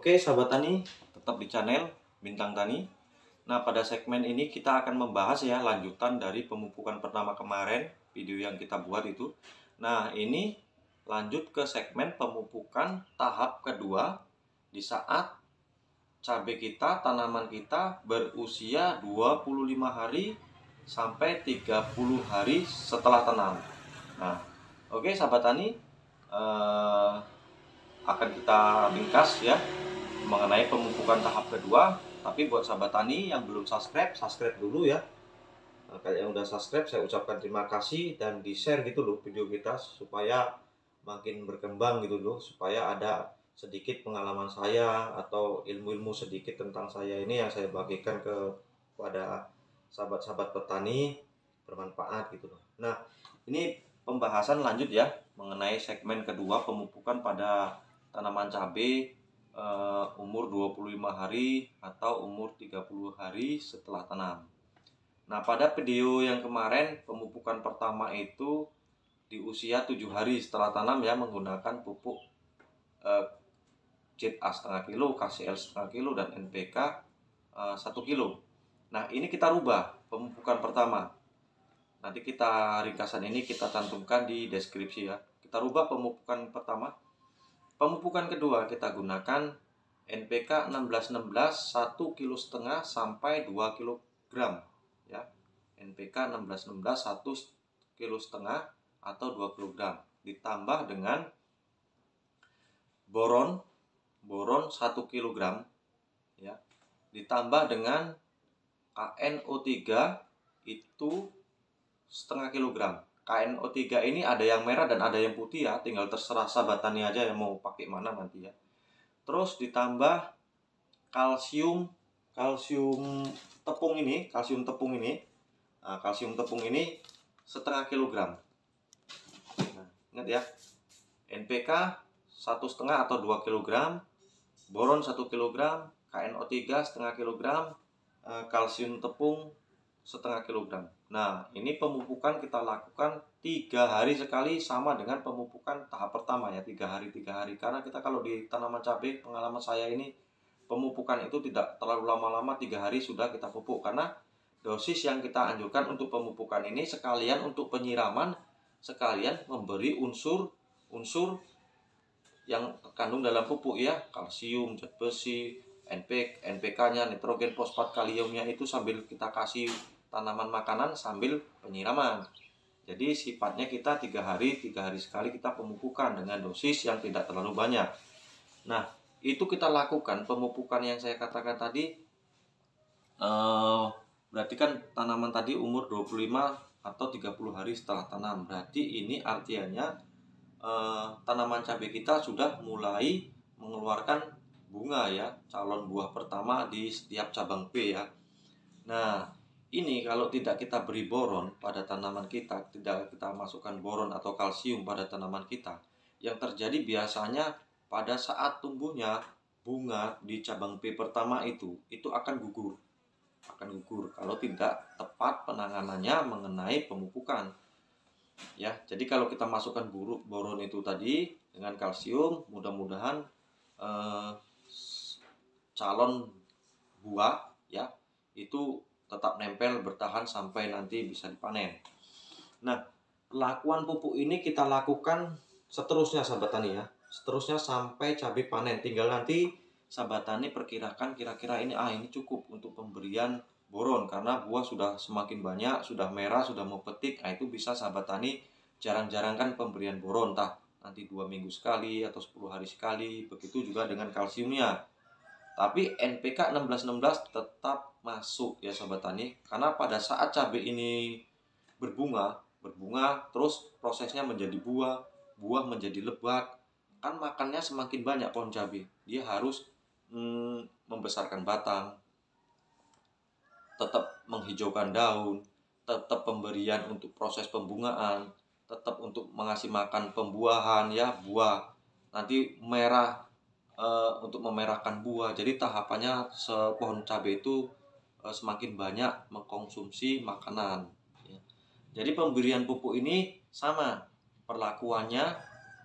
Oke sahabat tani, tetap di channel Bintang Tani. Nah, pada segmen ini kita akan membahas ya lanjutan dari pemupukan pertama kemarin, video yang kita buat itu. Nah, ini lanjut ke segmen pemupukan tahap kedua di saat cabai kita, tanaman kita berusia 25 hari sampai 30 hari setelah tanam. Nah, oke sahabat tani, akan kita ringkas ya mengenai pemupukan tahap kedua. Tapi buat sahabat tani yang belum subscribe, subscribe dulu ya. Nah, kalau yang udah subscribe, saya ucapkan terima kasih dan di share gitu loh video kita supaya makin berkembang gitu loh, supaya ada sedikit pengalaman saya atau ilmu-ilmu sedikit tentang saya ini yang saya bagikan kepada sahabat-sahabat petani, bermanfaat gitu loh. Nah, ini pembahasan lanjut ya mengenai segmen kedua pemupukan pada tanaman cabai umur 25 hari atau umur 30 hari setelah tanam. Nah, pada video yang kemarin pemupukan pertama itu di usia 7 hari setelah tanam ya, menggunakan pupuk CIT A setengah kilo, KCL setengah kilo, dan NPK 1 kilo. Nah, ini kita rubah pemupukan pertama. Nanti kita ringkasan ini kita cantumkan di deskripsi ya. Kita rubah pemupukan pertama. Pemupukan kedua kita gunakan NPK 1616 1,5 kg sampai 2 kg ya. NPK 1616 1,5 kg atau 2 kg ditambah dengan boron 1 kg ya. Ditambah dengan KNO3 itu setengah kilogram. KNO3 ini ada yang merah dan ada yang putih ya, tinggal terserah sahabat tani aja yang mau pakai mana nanti ya. Terus ditambah kalsium tepung ini, Nah, kalsium tepung ini setengah kilogram. Nah, ingat ya, NPK 1,5 atau 2 kg, boron 1 kg, KNO3 setengah kilogram, kalsium tepung setengah kilogram. Nah, ini pemupukan kita lakukan 3 hari sekali, sama dengan pemupukan tahap pertama ya, 3 hari. Karena kita kalau di tanaman cabai, pengalaman saya ini pemupukan itu tidak terlalu lama-lama, 3 hari sudah kita pupuk. Karena dosis yang kita anjurkan untuk pemupukan ini sekalian untuk penyiraman, sekalian memberi unsur yang terkandung dalam pupuk ya, kalsium, zat besi, NPK-nya, nitrogen, fosfat, kaliumnya itu sambil kita kasih tanaman makanan sambil penyiraman. Jadi sifatnya kita 3 hari sekali kita pemupukan dengan dosis yang tidak terlalu banyak. Nah, itu kita lakukan pemupukan yang saya katakan tadi, berarti kan tanaman tadi umur 25 atau 30 hari setelah tanam. Berarti ini artinya tanaman cabai kita sudah mulai mengeluarkan bunga ya, calon buah pertama di setiap cabang P ya. Nah, ini kalau tidak kita beri boron pada tanaman kita, tidak kita masukkan boron atau kalsium pada tanaman kita, yang terjadi biasanya pada saat tumbuhnya bunga di cabang P pertama itu akan gugur. Kalau tidak tepat penanganannya mengenai pemupukan. Ya, jadi kalau kita masukkan boron itu tadi dengan kalsium, mudah-mudahan calon buah ya itu tetap nempel, bertahan sampai nanti bisa dipanen. Nah, lakukan pupuk ini kita lakukan seterusnya sahabat tani ya, seterusnya sampai cabai panen. Tinggal nanti sahabat tani perkirakan kira-kira ini cukup untuk pemberian boron, karena buah sudah semakin banyak, sudah merah, sudah mau petik. Nah, itu bisa sahabat tani jarang-jarangkan pemberian boron, nanti 2 minggu sekali atau 10 hari sekali. Begitu juga dengan kalsiumnya. Tapi NPK 1616 tetap masuk ya sahabat tani, karena pada saat cabai ini berbunga terus prosesnya menjadi buah menjadi lebat, kan makannya semakin banyak pohon cabai, dia harus membesarkan batang, tetap menghijaukan daun, tetap pemberian untuk proses pembungaan, tetap untuk mengasih makan pembuahan ya, buah nanti merah untuk memerahkan buah. Jadi tahapannya pohon cabai itu semakin banyak mengkonsumsi makanan ya. Jadi pemberian pupuk ini sama perlakuannya.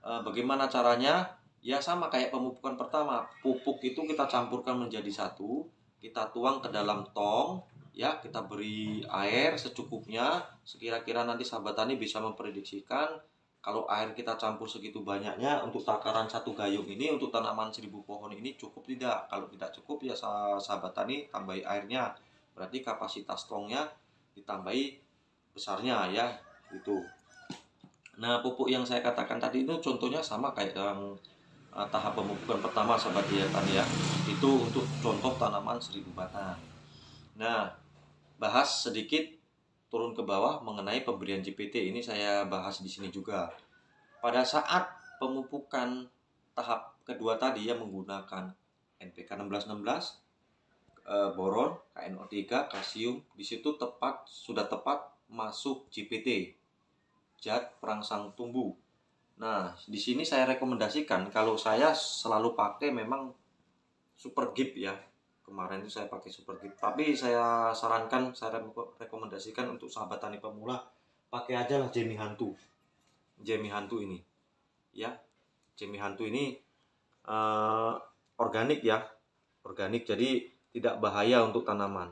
Bagaimana caranya? Ya sama kayak pemupukan pertama, pupuk itu kita campurkan menjadi satu, kita tuang ke dalam tong, ya kita beri air secukupnya, sekira-kira nanti sahabat tani bisa memprediksikan kalau air kita campur segitu banyaknya untuk takaran satu gayung ini, untuk tanaman 1000 pohon ini cukup tidak. Kalau tidak cukup ya sahabat tani tambahi airnya, berarti kapasitas tongnya ditambahi besarnya ya itu. Nah pupuk yang saya katakan tadi itu contohnya sama kayak yang tahap pemupukan pertama sahabat tani ya, itu untuk contoh tanaman 1000 batang. Nah bahas sedikit turun ke bawah mengenai pemberian JPT, ini saya bahas di sini juga. Pada saat pemupukan tahap kedua tadi yang menggunakan NPK 1616, boron, KNO3, kalsium, di situ sudah tepat masuk JPT, zat perangsang tumbuh. Nah, di sini saya rekomendasikan, kalau saya selalu pakai memang Super Gip ya. Kemarin itu saya pakai Super Gip, tapi saya sarankan, saya rekomendasikan untuk sahabat tani pemula pakai aja lah Jemi Hantu. Jemi Hantu ini ya, Jemi Hantu ini organik ya, organik, jadi tidak bahaya untuk tanaman.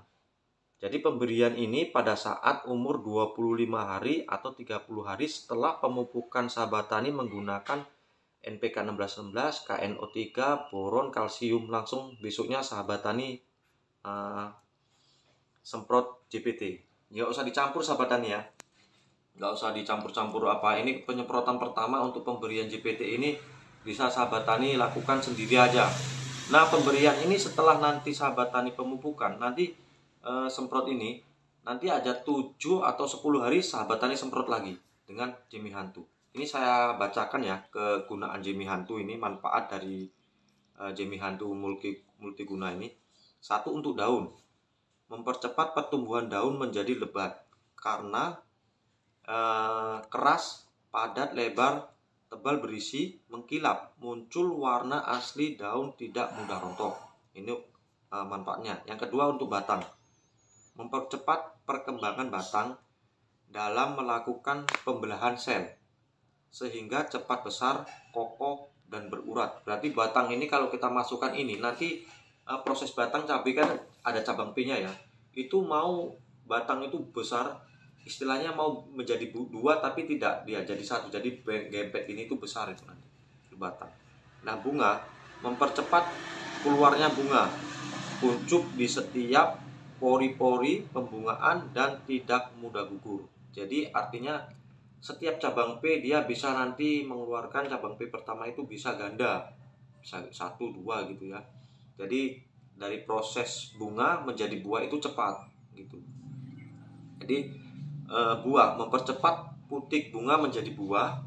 Jadi pemberian ini pada saat umur 25 hari atau 30 hari setelah pemupukan sahabat tani menggunakan NPK 1616, KNO3, boron, kalsium, langsung besoknya sahabat tani semprot JPT. Nggak usah dicampur sahabat tani ya, nggak usah dicampur-campur apa. Ini penyemprotan pertama untuk pemberian JPT ini bisa sahabat tani lakukan sendiri aja. Nah pemberian ini setelah nanti sahabat tani pemupukan, nanti semprot ini nanti aja 7 atau 10 hari sahabat tani semprot lagi dengan Jemi Hantu. Ini saya bacakan ya kegunaan Jemi Hantu ini, manfaat dari Jemi Hantu multiguna ini. 1, untuk daun, mempercepat pertumbuhan daun menjadi lebat karena keras, padat, lebar, tebal, berisi, mengkilap, muncul warna asli daun, tidak mudah rontok. Ini manfaatnya. Yang kedua untuk batang, mempercepat perkembangan batang dalam melakukan pembelahan sel sehingga cepat besar, kokoh, dan berurat. Berarti batang ini kalau kita masukkan ini, nanti proses batang cabai kan ada cabang P-nya ya, itu mau batang itu besar, istilahnya mau menjadi 2 tapi tidak, dia jadi 1, jadi gempet ini itu besar itu nanti di batang. Nah bunga, mempercepat keluarnya bunga, kuncup di setiap pori-pori pembungaan dan tidak mudah gugur. Jadi artinya setiap cabang P dia bisa nanti mengeluarkan cabang P pertama itu bisa ganda, bisa 1, 2 gitu ya. Jadi dari proses bunga menjadi buah itu cepat gitu. Jadi buah, mempercepat putik bunga menjadi buah,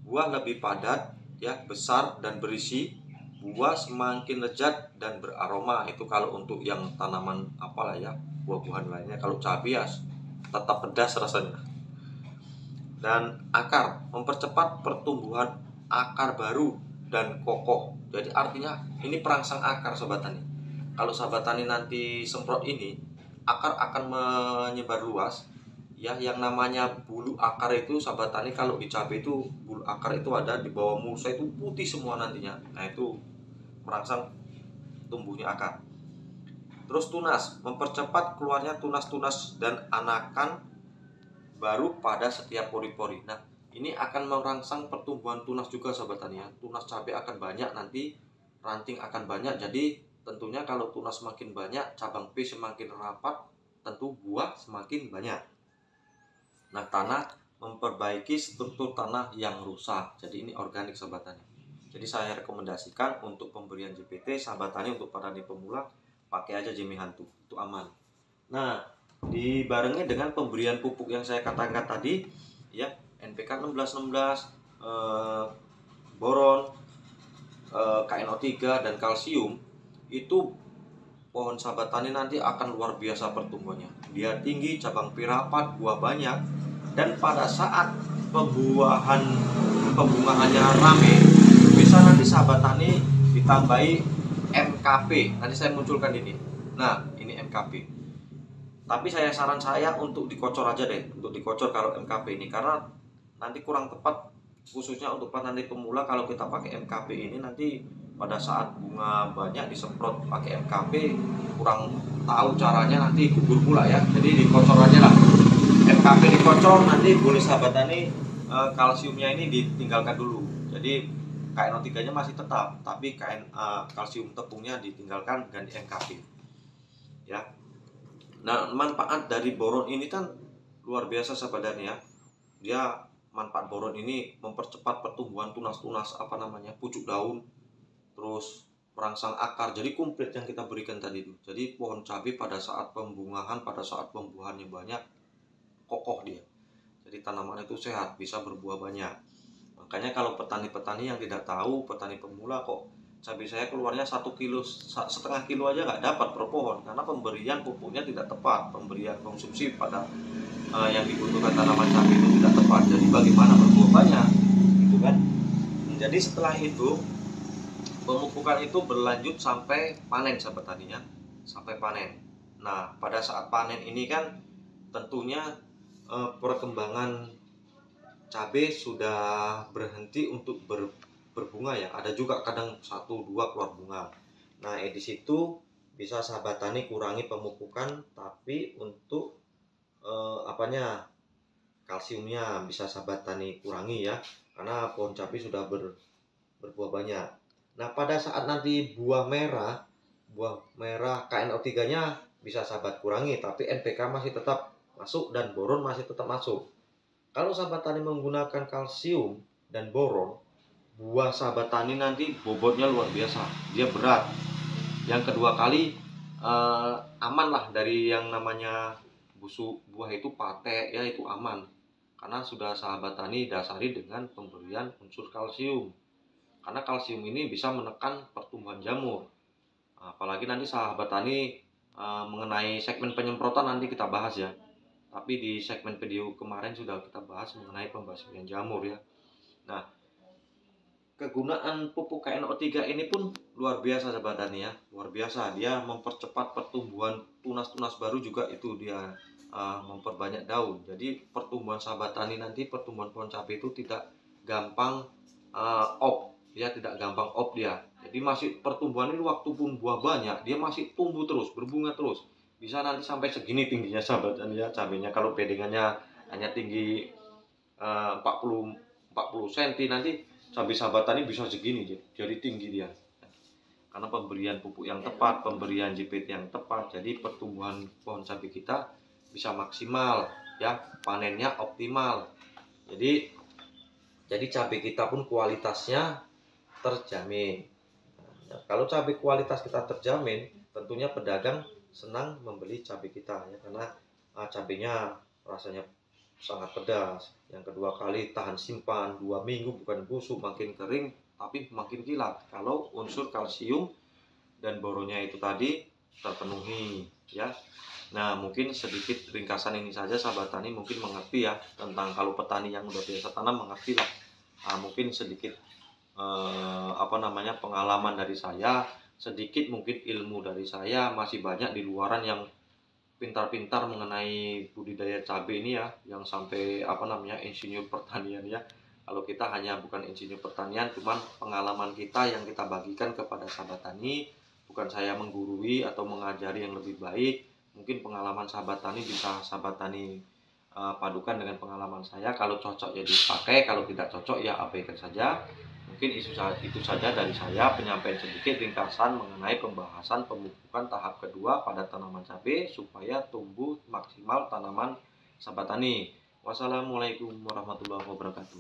buah lebih padat ya, besar dan berisi, buah semakin lezat dan beraroma. Itu kalau untuk yang tanaman apalah ya, buah-buahan lainnya. Kalau cabai ya tetap pedas rasanya. Dan akar, mempercepat pertumbuhan akar baru dan kokoh. Jadi artinya ini perangsang akar sahabat tani. Kalau sahabat tani nanti semprot ini, akar akan menyebar luas ya. Yang namanya bulu akar itu sahabat tani, kalau di cabai itu bulu akar itu ada di bawah mulsa, itu putih semua nantinya. Nah itu merangsang tumbuhnya akar. Terus tunas, mempercepat keluarnya tunas-tunas dan anakan baru pada setiap pori-pori. Nah ini akan merangsang pertumbuhan tunas juga sahabat tani ya. Tunas cabai akan banyak nanti, ranting akan banyak. Jadi tentunya kalau tunas semakin banyak, cabang P semakin rapat, tentu buah semakin banyak. Nah tanah, memperbaiki struktur tanah yang rusak. Jadi ini organik sahabat tani. Jadi saya rekomendasikan untuk pemberian JPT sahabat tani, untuk para pemula pakai aja Jemi Hantu, itu aman. Nah dibarengi dengan pemberian pupuk yang saya katakan tadi ya, NPK 1616, boron, KNO3 dan kalsium, itu pohon sahabat tani nanti akan luar biasa pertumbuhannya. Dia tinggi, cabang P rapat, buah banyak, dan pada saat pembungaannya rame, bisa nanti sahabat tani ditambahi MKP. Nanti saya munculkan ini. Nah ini MKP. Tapi saran saya untuk dikocor aja deh, untuk dikocor kalau MKP ini, karena nanti kurang tepat khususnya untuk petani pemula, kalau kita pakai MKP ini nanti pada saat bunga banyak disemprot pakai MKP kurang tahu caranya, nanti gugur pula ya. Jadi dikocor aja lah, MKP dikocor, nanti boleh sahabat tani kalsiumnya ini ditinggalkan dulu. Jadi KNO3 nya masih tetap, tapi kalsium tepungnya ditinggalkan, ganti MKP ya. Nah, manfaat dari boron ini kan luar biasa sahabat tani ya. Dia manfaat boron ini mempercepat pertumbuhan tunas-tunas pucuk daun, terus merangsang akar. Jadi komplit yang kita berikan tadi itu. Jadi pohon cabai pada saat pembungahan, pada saat pembuahannya banyak, kokoh dia. Jadi tanaman itu sehat, bisa berbuah banyak. Makanya kalau petani-petani yang tidak tahu, petani pemula, kok cabai saya keluarnya 1,5 kilo aja nggak dapat per pohon, karena pemberian pupuknya tidak tepat, pemberian konsumsi pada yang dibutuhkan tanaman cabai itu tidak tepat. Jadi bagaimana berbuah banyak, gitu kan? Jadi setelah itu pemupukan itu berlanjut sampai panen sahabat taninya, sampai panen. Nah, pada saat panen ini kan tentunya perkembangan cabai sudah berhenti untuk berbunga ya. Ada juga kadang 1-2 keluar bunga. Nah, di situ bisa sahabat tani kurangi pemupukan, tapi untuk kalsiumnya bisa sahabat tani kurangi ya, karena pohon cabai sudah berbuah banyak. Nah, pada saat nanti buah merah KNO3 nya bisa sahabat kurangi, tapi NPK masih tetap masuk dan boron masih tetap masuk. Kalau sahabat tani menggunakan kalsium dan boron, buah sahabat tani nanti bobotnya luar biasa, dia berat. Yang kedua kali aman lah dari yang namanya busuk buah itu, pate ya, itu aman. Karena sudah sahabat tani dasari dengan pemberian unsur kalsium. Karena kalsium ini bisa menekan pertumbuhan jamur. Apalagi nanti sahabat tani mengenai segmen penyemprotan nanti kita bahas ya. Tapi di segmen video kemarin sudah kita bahas mengenai pembasmian jamur ya. Nah, kegunaan pupuk KNO3 ini pun luar biasa sahabat tani ya. Luar biasa, dia mempercepat pertumbuhan tunas-tunas baru, juga itu dia memperbanyak daun. Jadi pertumbuhan sahabat tani nanti, pertumbuhan pohon cabai itu tidak gampang tidak gampang dia. Jadi masih pertumbuhan ini, waktu pun buah banyak, dia masih tumbuh terus, berbunga terus. Bisa nanti sampai segini tingginya sahabat tani ya cabainya. Kalau bedengannya hanya tinggi 40 cm, nanti cabai sahabat tani bisa segini, jadi tinggi dia. Karena pemberian pupuk yang tepat, pemberian JPT yang tepat, jadi pertumbuhan pohon cabai kita bisa maksimal ya, panennya optimal. Jadi cabai kita pun kualitasnya terjamin. Nah, kalau cabai kualitas kita terjamin, tentunya pedagang senang membeli cabai kita ya, karena cabainya rasanya sangat pedas. Yang kedua kali tahan simpan 2 minggu, bukan busuk makin kering tapi makin kilat kalau unsur kalsium dan boronnya itu tadi terpenuhi ya. Nah, mungkin sedikit ringkasan ini saja sahabat tani mungkin mengerti ya, tentang kalau petani yang udah biasa tanam mengerti lah. Mungkin sedikit pengalaman dari saya, sedikit mungkin ilmu dari saya, masih banyak di luaran yang pintar-pintar mengenai budidaya cabai ini ya, yang sampai insinyur pertanian ya. Kalau kita hanya bukan insinyur pertanian, cuman pengalaman kita yang kita bagikan kepada sahabat tani. Bukan saya menggurui atau mengajari yang lebih baik. Mungkin pengalaman sahabat tani bisa sahabat tani padukan dengan pengalaman saya. Kalau cocok ya dipakai, kalau tidak cocok ya abaikan saja. Mungkin itu saja dari saya, penyampaian sedikit ringkasan mengenai pembahasan pemupukan tahap kedua pada tanaman cabai supaya tumbuh maksimal tanaman sahabat tani. Wassalamualaikum warahmatullahi wabarakatuh.